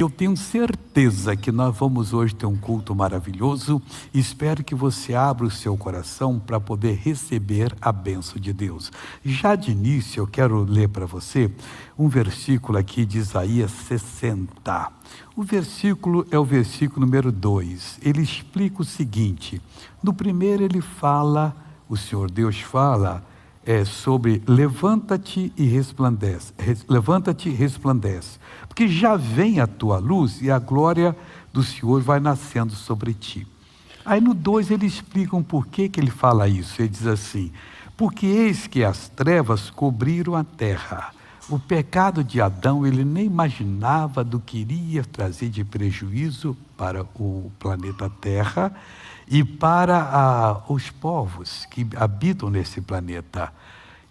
Eu tenho certeza que nós vamos hoje ter um culto maravilhoso. Espero que você abra o seu coração para poder receber a bênção de Deus. Já de início, eu quero ler para você um versículo aqui de Isaías 60. O versículo é o versículo número 2. Ele explica o seguinte: no primeiro ele fala, o Senhor Deus fala sobre levanta-te e resplandece. Levanta-te e resplandece, porque já vem a tua luz e a glória do Senhor vai nascendo sobre ti. Aí no 2 ele explica um porquê que ele fala isso. Ele diz assim: porque eis que as trevas cobriram a terra. O pecado de Adão, ele nem imaginava do que iria trazer de prejuízo para o planeta Terra e para os povos que habitam nesse planeta.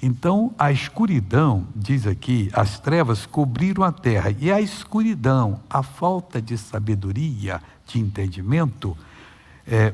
Então, a escuridão, diz aqui, as trevas cobriram a terra. E a escuridão, a falta de sabedoria, de entendimento,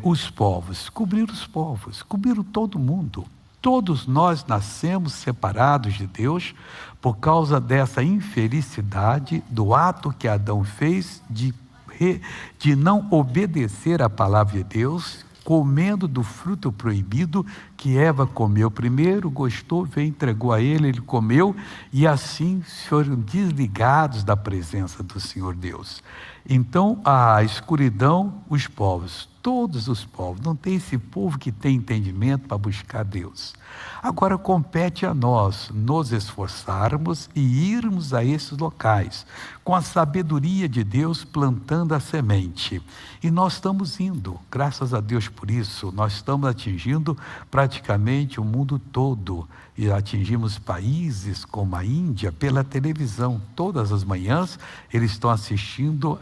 os povos, cobriram todo mundo. Todos nós nascemos separados de Deus por causa dessa infelicidade do ato que Adão fez de não obedecer à palavra de Deus, comendo do fruto proibido que Eva comeu primeiro, gostou, veio, entregou a ele comeu, e assim foram desligados da presença do Senhor Deus. Então, a escuridão, os povos, todos os povos, não tem esse povo que tem entendimento para buscar Deus. Agora compete a nós nos esforçarmos e irmos a esses locais, com a sabedoria de Deus plantando a semente. E nós estamos indo, graças a Deus por isso, nós estamos atingindo praticamente o mundo todo. E atingimos países como a Índia pela televisão. Todas as manhãs eles estão assistindo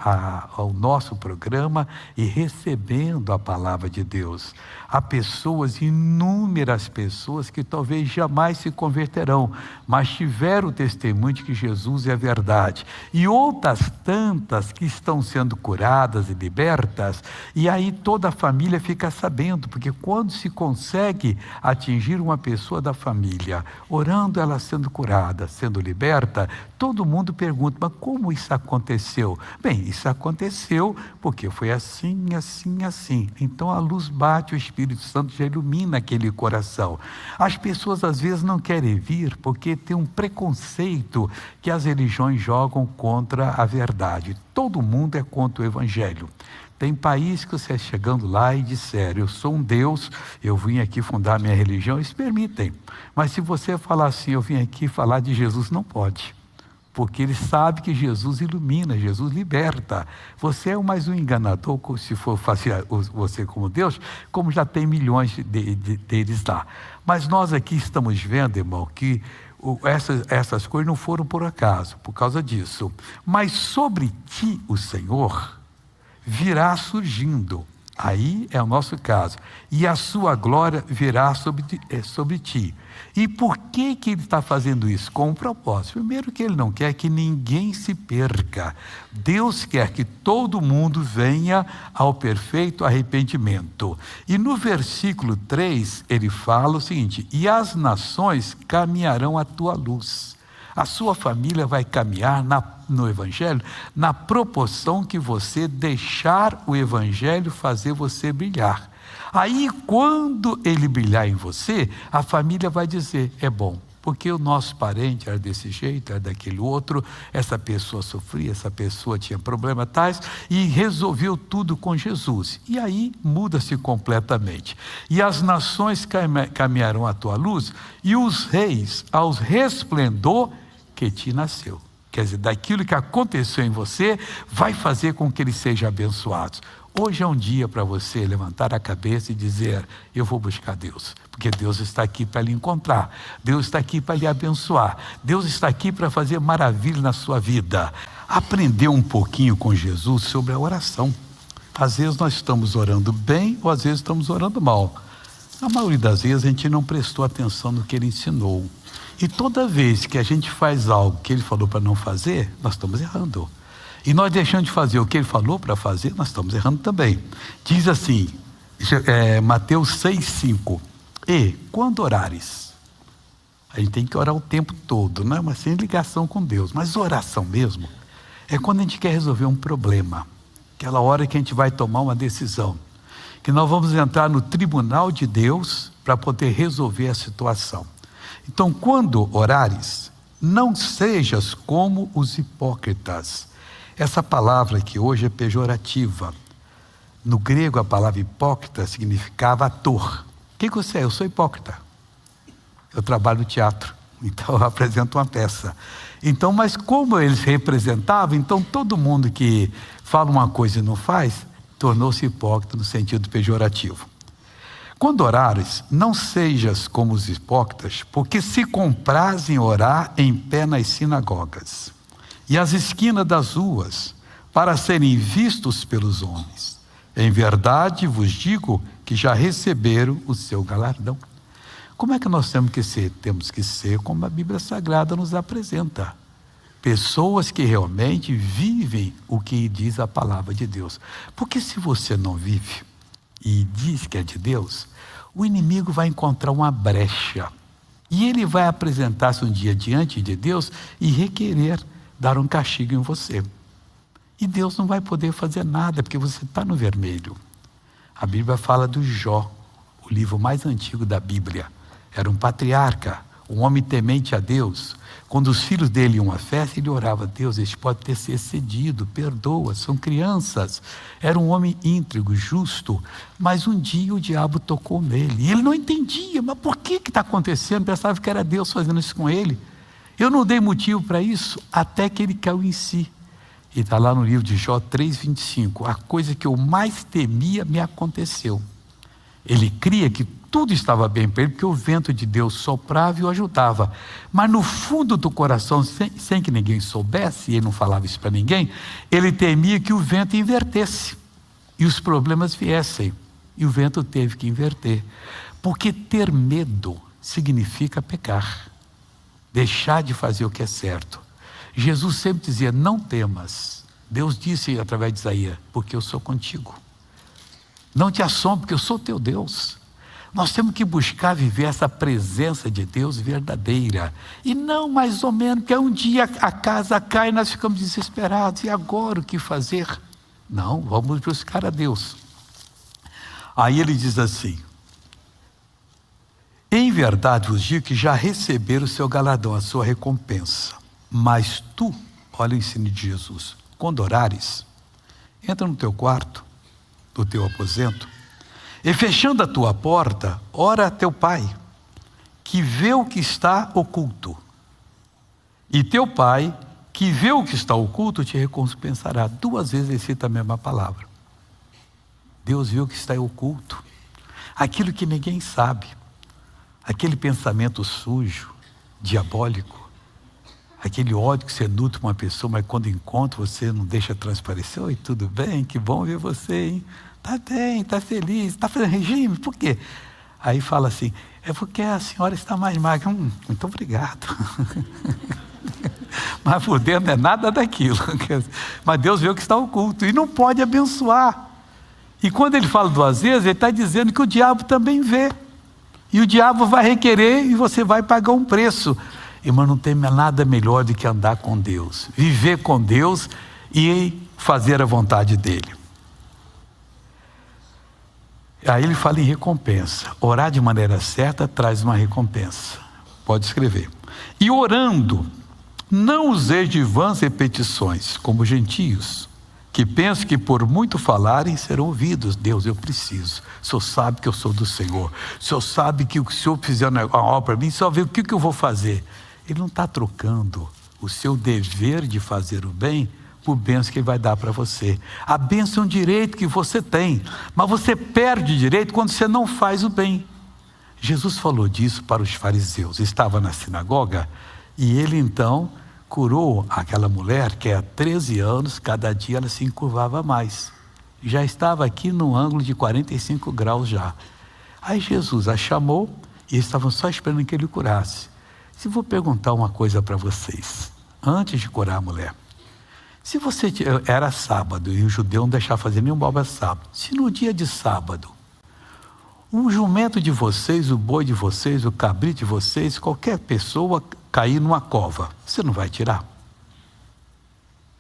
ao nosso programa e recebendo a palavra de Deus. Há pessoas, inúmeras pessoas, que talvez jamais se converterão, mas tiveram o testemunho de que Jesus é a verdade. E outras tantas que estão sendo curadas e libertas, e aí toda a família fica sabendo, porque quando se consegue atingir uma pessoa da família, orando, ela sendo curada, sendo liberta, todo mundo pergunta: mas como isso aconteceu? Bem, isso aconteceu porque foi assim, assim, assim. Então a luz bate, o Espírito Santo já ilumina aquele coração. As pessoas às vezes não querem vir porque tem um preconceito que as religiões jogam contra a verdade. Todo mundo é contra o Evangelho. Tem país que você chegando lá e disser: eu sou um Deus, eu vim aqui fundar minha religião, eles permitem. Mas se você falar assim: eu vim aqui falar de Jesus, não pode. Porque ele sabe que Jesus ilumina, Jesus liberta. Você é mais um enganador, se for fazer você como Deus, como já tem milhões deles lá. Mas nós aqui estamos vendo, irmão, que essas coisas não foram por acaso, por causa disso. Mas sobre ti, o Senhor virá surgindo, aí é o nosso caso, e a sua glória virá sobre ti. E por que ele está fazendo isso? Com um propósito. Primeiro, que ele não quer que ninguém se perca. Deus quer que todo mundo venha ao perfeito arrependimento. E no versículo 3, ele fala o seguinte: e as nações caminharão à tua luz. A sua família vai caminhar no Evangelho na proporção que você deixar o Evangelho fazer você brilhar. Aí, quando ele brilhar em você, a família vai dizer: é bom, porque o nosso parente era desse jeito, era daquele outro, essa pessoa sofria, essa pessoa tinha problemas tais, e resolveu tudo com Jesus. E aí muda-se completamente. E as nações caminharão à tua luz, e os reis aos resplendor que te nasceu. Quer dizer, daquilo que aconteceu em você, vai fazer com que eles sejam abençoados. Hoje é um dia para você levantar a cabeça e dizer: eu vou buscar Deus, porque Deus está aqui para lhe encontrar, Deus está aqui para lhe abençoar, Deus está aqui para fazer maravilha na sua vida. Aprender um pouquinho com Jesus sobre a oração. Às vezes nós estamos orando bem, ou às vezes estamos orando mal. A maioria das vezes a gente não prestou atenção no que ele ensinou. E toda vez que a gente faz algo que ele falou para não fazer, nós estamos errando. E nós deixando de fazer o que ele falou para fazer, nós estamos errando também. Diz assim, Mateus 6,5: e quando orares, a gente tem que orar o tempo todo, não é? Mas sem ligação com Deus. Mas oração mesmo é quando a gente quer resolver um problema, aquela hora que a gente vai tomar uma decisão, que nós vamos entrar no tribunal de Deus para poder resolver a situação. Então, quando orares, não sejas como os hipócritas. Essa palavra que hoje é pejorativa. No grego, a palavra hipócrita significava ator. O que você é? Eu sou hipócrita. Eu trabalho no teatro, então eu apresento uma peça. Então, mas como eles representavam, então todo mundo que fala uma coisa e não faz, tornou-se hipócrita no sentido pejorativo. Quando orares, não sejas como os hipócritas, porque se comprazem orar em pé nas sinagogas e às esquinas das ruas, para serem vistos pelos homens. Em verdade vos digo que já receberam o seu galardão. Como é que nós temos que ser? Temos que ser como a Bíblia Sagrada nos apresenta. Pessoas que realmente vivem o que diz a palavra de Deus. Porque se você não vive e diz que é de Deus, o inimigo vai encontrar uma brecha. E ele vai apresentar-se um dia diante de Deus e requerer dar um castigo em você. E Deus não vai poder fazer nada, porque você está no vermelho. A Bíblia fala do Jó, o livro mais antigo da Bíblia. Era um patriarca, um homem temente a Deus. Quando os filhos dele iam à festa, ele orava: Deus, eles podem ter se excedido, perdoa, são crianças. Era um homem íntegro, justo, mas um dia o diabo tocou nele. E ele não entendia, mas por que está acontecendo? Pensava que era Deus fazendo isso com ele. Eu não dei motivo para isso, até que ele caiu em si. E está lá no livro de Jó 3,25. A coisa que eu mais temia me aconteceu. Ele cria que tudo estava bem para ele, porque o vento de Deus soprava e o ajudava. Mas no fundo do coração, sem que ninguém soubesse, e ele não falava isso para ninguém, ele temia que o vento invertesse e os problemas viessem. E o vento teve que inverter. Porque ter medo significa pecar. Deixar de fazer o que é certo. Jesus sempre dizia: não temas. Deus disse através de Isaías: porque eu sou contigo. Não te assombres, porque eu sou teu Deus. Nós temos que buscar viver essa presença de Deus verdadeira. E não mais ou menos, porque um dia a casa cai e nós ficamos desesperados. E agora o que fazer? Não, vamos buscar a Deus. Aí ele diz assim: em verdade vos digo que já receberam o seu galardão, a sua recompensa. Mas tu, olha o ensino de Jesus, quando orares, entra no teu quarto, no teu aposento, e fechando a tua porta, ora a teu pai, que vê o que está oculto. E teu pai, que vê o que está oculto, te recompensará. 2 vezes ele cita a mesma palavra. Deus vê o que está oculto. Aquilo que ninguém sabe. Aquele pensamento sujo, diabólico. Aquele ódio que você nutre para uma pessoa, mas quando encontra você não deixa transparecer. Oi, tudo bem? Que bom ver você, hein? Tá bem, tá feliz, tá fazendo regime? Por quê? Aí fala assim: é porque a senhora está mais magra. Muito obrigado. Mas por dentro não é nada daquilo. Mas Deus vê o que está oculto e não pode abençoar. E quando ele fala 2 vezes, ele está dizendo que o diabo também vê. E o diabo vai requerer e você vai pagar um preço. Irmão, não tem nada melhor do que andar com Deus, viver com Deus e fazer a vontade dele. Aí ele fala em recompensa. Orar de maneira certa traz uma recompensa. Pode escrever. E orando, não useis de vãs repetições, como gentios, que pensam que por muito falarem serão ouvidos. Deus, eu preciso. O Senhor sabe que eu sou do Senhor. O Senhor sabe que o Senhor fizer uma obra para mim, só vê o que eu vou fazer. Ele não está trocando o seu dever de fazer o bem por bênção que ele vai dar para você. A bênção é um direito que você tem, mas você perde o direito quando você não faz o bem. Jesus falou disso para os fariseus. Estava na sinagoga e ele então curou aquela mulher que há 13 anos, cada dia ela se encurvava mais. Já estava aqui no ângulo de 45 graus já. Aí Jesus a chamou e eles estavam só esperando que ele curasse. Se vou perguntar uma coisa para vocês, antes de curar a mulher. Se você era sábado e o judeu não deixava fazer nenhum obra sábado, se no dia de sábado, o jumento de vocês, o boi de vocês, o cabrito de vocês, qualquer pessoa cair numa cova, você não vai tirar?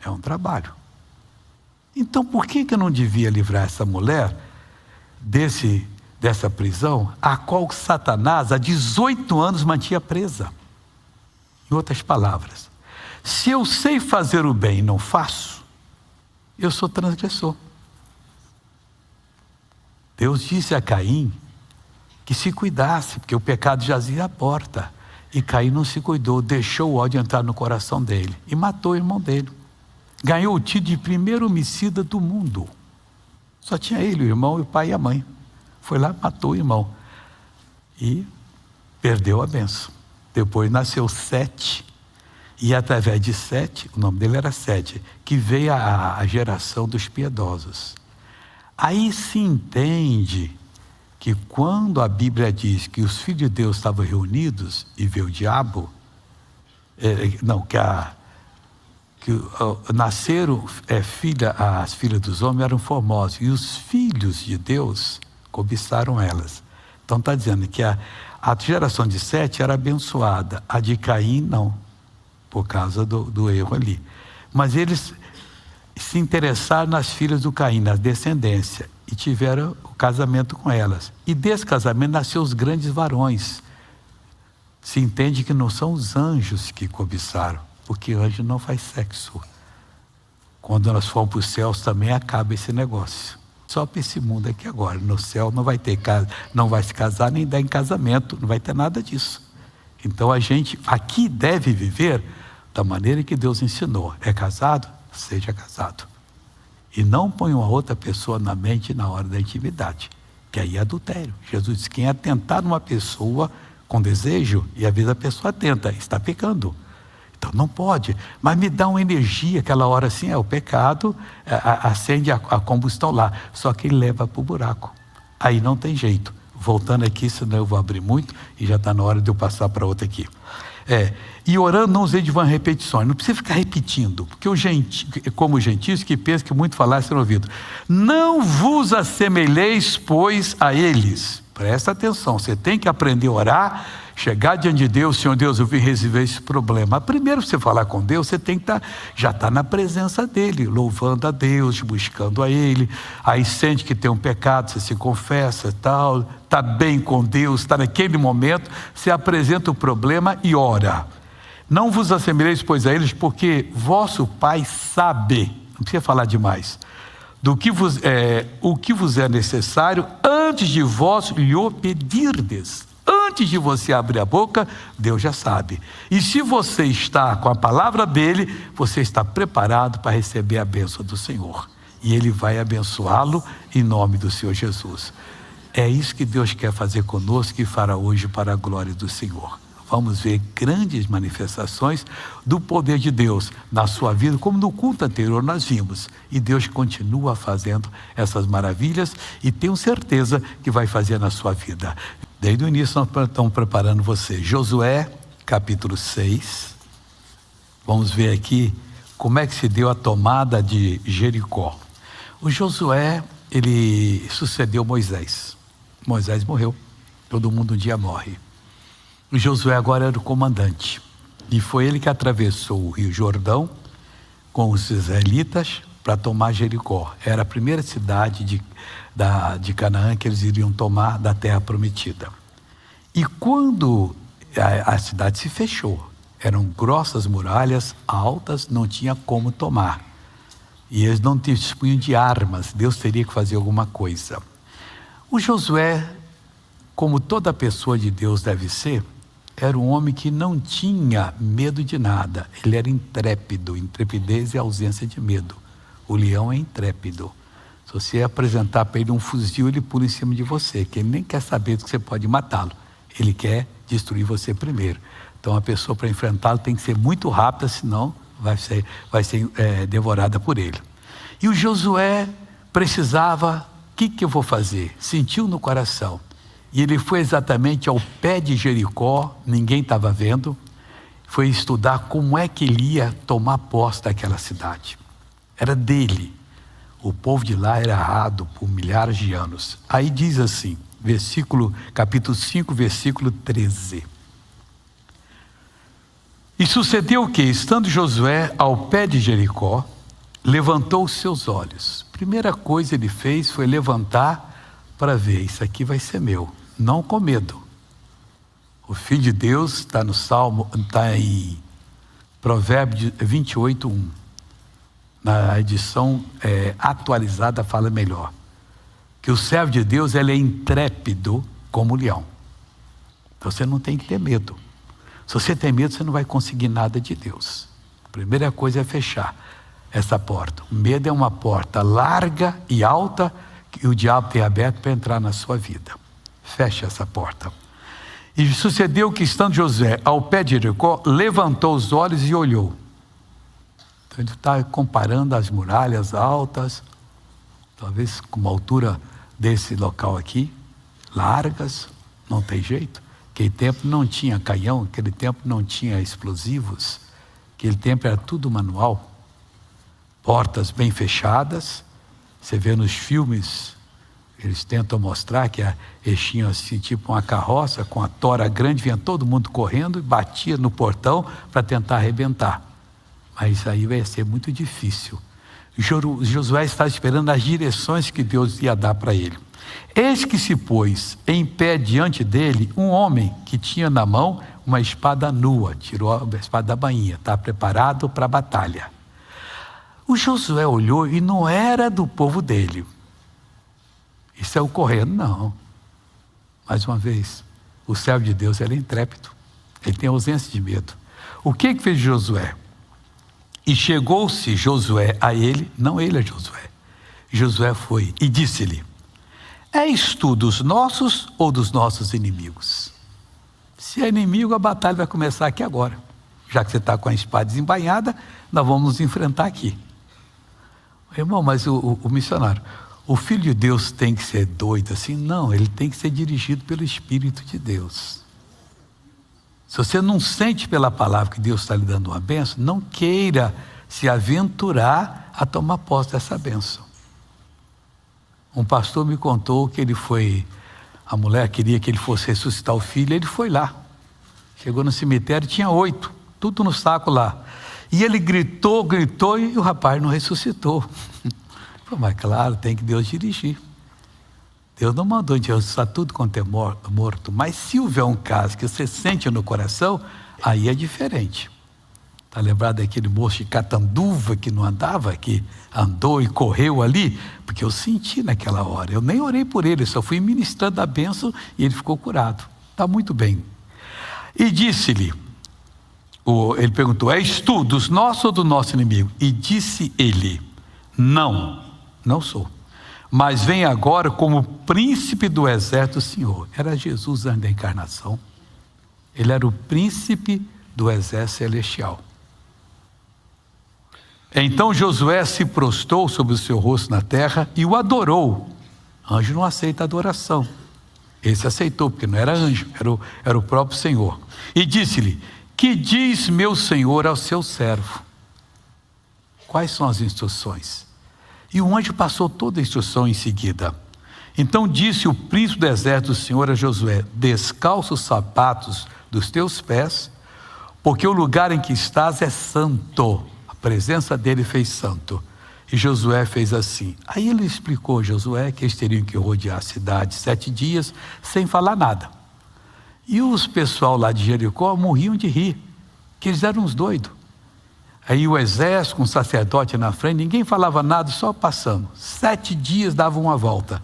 É um trabalho. Então, por que eu não devia livrar essa mulher dessa prisão, a qual Satanás há 18 anos mantinha presa? Em outras palavras, se eu sei fazer o bem e não faço, eu sou transgressor. Deus disse a Caim que se cuidasse, porque o pecado jazia à porta. E Caim não se cuidou, deixou o ódio entrar no coração dele e matou o irmão dele. Ganhou o título de primeiro homicida do mundo. Só tinha ele, o irmão, e o pai e a mãe. Foi lá, matou o irmão e perdeu a bênção. Depois nasceu Sete, e através de Sete, o nome dele era Sete, que veio a geração dos piedosos. Aí se entende que quando a Bíblia diz que os filhos de Deus estavam reunidos e veio o diabo, nasceram as filhas dos homens eram formosas, e os filhos de Deus cobiçaram elas. Então está dizendo que a geração de Sete era abençoada, a de Caim não, por causa do erro ali. Mas eles se interessaram nas filhas do Caim, na descendência, e tiveram o casamento com elas. E desse casamento nasceu os grandes varões. Se entende que não são os anjos que cobiçaram, porque anjo não faz sexo. Quando nós formos para os céus também acaba esse negócio. Só para esse mundo aqui agora. No céu não vai ter casa, não vai se casar nem dar em casamento, não vai ter nada disso. Então a gente aqui deve viver da maneira que Deus ensinou. É casado? Seja casado. E não põe uma outra pessoa na mente na hora da intimidade, que aí é adultério. Jesus disse: quem atentar numa pessoa com desejo, e às vezes a pessoa atenta, está pecando. Então não pode, mas me dá uma energia, aquela hora assim, o pecado acende a combustão lá, só que ele leva para o buraco. Aí não tem jeito. Voltando aqui, senão eu vou abrir muito, e já está na hora de eu passar para outra aqui. E orando não usei de vã repetições, não precisa ficar repetindo, porque como os gentios que pensam que muito falar será ouvido. Não vos assemelheis, pois, a eles. Presta atenção, você tem que aprender a orar, chegar diante de Deus: Senhor Deus, eu vim resolver esse problema. Primeiro, você falar com Deus, você tem que já estar na presença dEle, louvando a Deus, buscando a Ele. Aí sente que tem um pecado, você se confessa e tal, está bem com Deus, está naquele momento, você apresenta o problema e ora. Não vos assemelheis, pois, a eles, porque vosso Pai sabe, não precisa falar demais, o que vos é necessário antes de vós lhe o pedirdes. Antes de você abrir a boca, Deus já sabe. E se você está com a palavra dele, você está preparado para receber a bênção do Senhor. E ele vai abençoá-lo em nome do Senhor Jesus. É isso que Deus quer fazer conosco e fará hoje para a glória do Senhor. Vamos ver grandes manifestações do poder de Deus na sua vida, como no culto anterior nós vimos. E Deus continua fazendo essas maravilhas e tenho certeza que vai fazer na sua vida. Desde o início nós estamos preparando você. Josué, capítulo 6. Vamos ver aqui como é que se deu a tomada de Jericó. O Josué, ele sucedeu Moisés. Moisés morreu. Todo mundo um dia morre. O Josué agora era o comandante. E foi ele que atravessou o Rio Jordão com os israelitas para tomar Jericó. Era a primeira cidade de Canaã que eles iriam tomar da terra prometida. E quando a cidade se fechou, eram grossas muralhas, altas, não tinha como tomar. E eles não dispunham de armas, Deus teria que fazer alguma coisa. O Josué, como toda pessoa de Deus deve ser, era um homem que não tinha medo de nada. Ele era intrépido. Intrepidez é ausência de medo. O leão é intrépido. Se você apresentar para ele um fuzil, ele pula em cima de você, que ele nem quer saber que você pode matá-lo. Ele quer destruir você primeiro. Então a pessoa, para enfrentá-lo, tem que ser muito rápida, senão vai ser devorada por ele. E o Josué precisava: o que eu vou fazer? Sentiu no coração. E ele foi exatamente ao pé de Jericó, ninguém estava vendo, foi estudar como é que ele ia tomar posse daquela cidade. Era dele. O povo de lá era errado por milhares de anos. Aí diz assim, capítulo 5, versículo 13. E sucedeu que, estando Josué ao pé de Jericó, levantou os seus olhos. Primeira coisa ele fez foi levantar para ver, isso aqui vai ser meu, não com medo. O Filho de Deus está no Salmo, está em Provérbios 28:1. Na edição atualizada fala melhor. Que o servo de Deus, ele é intrépido como o leão. Então você não tem que ter medo. Se você tem medo, você não vai conseguir nada de Deus. A primeira coisa é fechar essa porta. O medo é uma porta larga e alta que o diabo tem aberto para entrar na sua vida. Feche essa porta. E sucedeu que, estando Josué ao pé de Jericó, levantou os olhos e olhou. Então ele está comparando as muralhas altas, talvez com uma altura desse local aqui, largas, não tem jeito. Aquele tempo não tinha canhão, aquele tempo não tinha explosivos, aquele tempo era tudo manual. Portas bem fechadas, você vê nos filmes, eles tentam mostrar que eles tinham assim, tipo uma carroça com a tora grande, vinha todo mundo correndo e batia no portão para tentar arrebentar. Mas isso aí vai ser muito difícil. Josué está esperando as direções que Deus ia dar para ele. Eis que se pôs em pé diante dele um homem que tinha na mão uma espada nua, tirou a espada da bainha, está preparado para a batalha. O Josué olhou e não era do povo dele. Isso é o correndo, não. Mais uma vez, o servo de Deus, ele é intrépido, ele tem ausência de medo. O que fez Josué? E chegou-se Josué a ele, não ele a Josué. Josué foi e disse-lhe: és tu dos nossos ou dos nossos inimigos? Se é inimigo, a batalha vai começar aqui agora. Já que você está com a espada desembainhada, nós vamos nos enfrentar aqui. Irmão, mas o missionário, o Filho de Deus tem que ser doido assim? Não, ele tem que ser dirigido pelo Espírito de Deus. Se você não sente pela palavra que Deus está lhe dando uma bênção, não queira se aventurar a tomar posse dessa bênção. Um pastor me contou que a mulher queria que ele fosse ressuscitar o filho, ele foi lá. Chegou no cemitério, tinha 8, tudo no saco lá. E ele gritou e o rapaz não ressuscitou. Mas claro, tem que Deus dirigir. Deus não mandou de ressuscitar tudo quanto é morto. Mas se houver um caso que você sente no coração, aí é diferente. Está lembrado daquele moço de Catanduva que não andava, que andou e correu ali? Porque eu senti naquela hora. Eu nem orei por ele, só fui ministrando a bênção e ele ficou curado. Está muito bem. E disse-lhe, ele perguntou: és tu dos nossos ou do nosso inimigo? E disse ele: não sou. Mas vem agora como príncipe do exército do Senhor. Era Jesus antes da encarnação. Ele era o príncipe do exército celestial. Então Josué se prostrou sobre o seu rosto na terra e o adorou. Anjo não aceita adoração. Esse aceitou, porque não era anjo, era o próprio Senhor. E disse-lhe: que diz meu Senhor ao seu servo? Quais são as instruções? E o anjo passou toda a instrução em seguida. Então disse o príncipe do exército do Senhor a Josué: descalça os sapatos dos teus pés, porque o lugar em que estás é santo. A presença dele fez santo. E Josué fez assim. Aí ele explicou a Josué que eles teriam que rodear a cidade 7 dias sem falar nada. E os pessoal lá de Jericó morriam de rir, que eles eram uns doidos. Aí o exército com o sacerdote na frente, ninguém falava nada, só passando. 7 dias davam uma volta.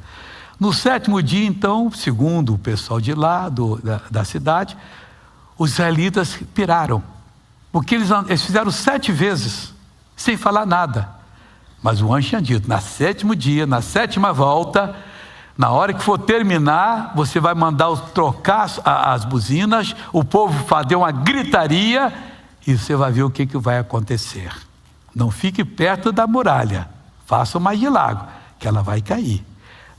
No 7º dia, então, segundo o pessoal de lá, da cidade, os israelitas piraram. Porque eles fizeram 7 vezes, sem falar nada. Mas o anjo tinha dito: na 7º dia, na 7ª volta, na hora que for terminar, você vai mandar trocar as buzinas, o povo fazer uma gritaria, e você vai ver o que vai acontecer. Não fique perto da muralha, faça mais de largo, que ela vai cair.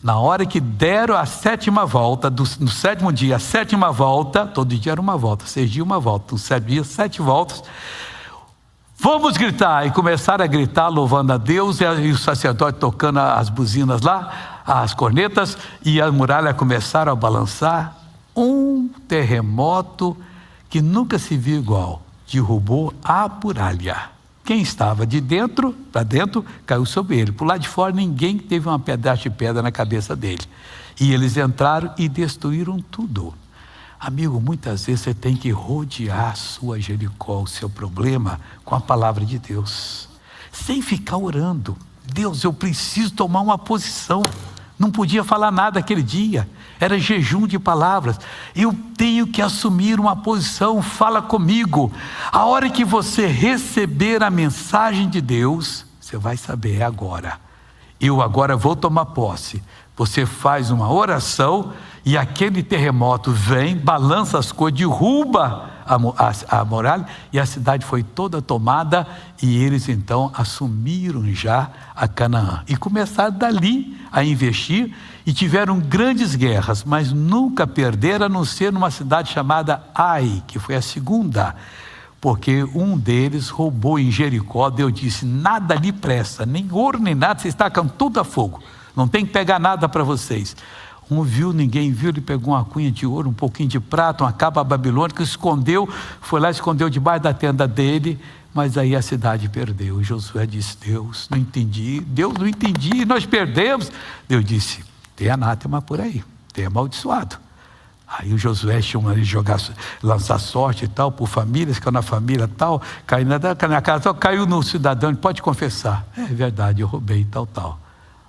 Na hora que deram a 7ª volta, no 7º dia, a 7ª volta, todo dia era uma volta, 6 dias uma volta, no 7 dias, 7 voltas, vamos gritar, e começaram a gritar, louvando a Deus, e o sacerdote tocando as buzinas lá, as cornetas, e a muralha começaram a balançar. Um terremoto que nunca se viu igual. derrubou a muralha. Quem estava de dentro, para dentro, caiu sobre ele. Por lá de fora, ninguém teve uma pedaço de pedra na cabeça dele. E eles entraram e destruíram tudo. Amigo, muitas vezes você tem que rodear a sua Jericó, o seu problema, com a palavra de Deus. Sem ficar orando. Deus, eu preciso tomar uma posição. Não podia falar nada aquele dia. Era jejum de palavras. Eu tenho que assumir uma posição. Fala comigo. A hora que você receber a mensagem de Deus, você vai saber, é agora. Eu agora vou tomar posse. Você faz uma oração e aquele terremoto vem, balança as coisas, derruba a muralha, e a cidade foi toda tomada, e eles então assumiram já a Canaã e começaram dali a investir, e tiveram grandes guerras, mas nunca perderam, a não ser numa cidade chamada Ai, que foi a segunda, porque um deles roubou em Jericó. Deus disse: nada lhe presta, nem ouro nem nada, vocês tacam tudo a fogo, não tem que pegar nada para vocês. Um viu, ninguém viu, ele pegou uma cunha de ouro, um pouquinho de prata, uma capa babilônica, escondeu, foi lá, escondeu debaixo da tenda dele, mas aí a cidade perdeu. E Josué disse: Deus, não entendi, nós perdemos. Deus disse: tem anátema por aí, tem amaldiçoado. Aí o Josué chama ele jogar, lançar sorte e tal, por famílias, caiu na família tal, caiu na casa tal, caiu no cidadão, ele pode confessar: é verdade, eu roubei tal.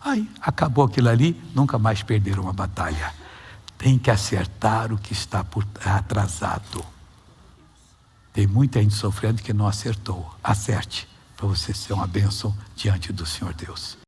Aí acabou aquilo ali, nunca mais perderam uma batalha. Tem que acertar o que está atrasado. Tem muita gente sofrendo que não acertou. Acerte, para você ser uma bênção diante do Senhor Deus.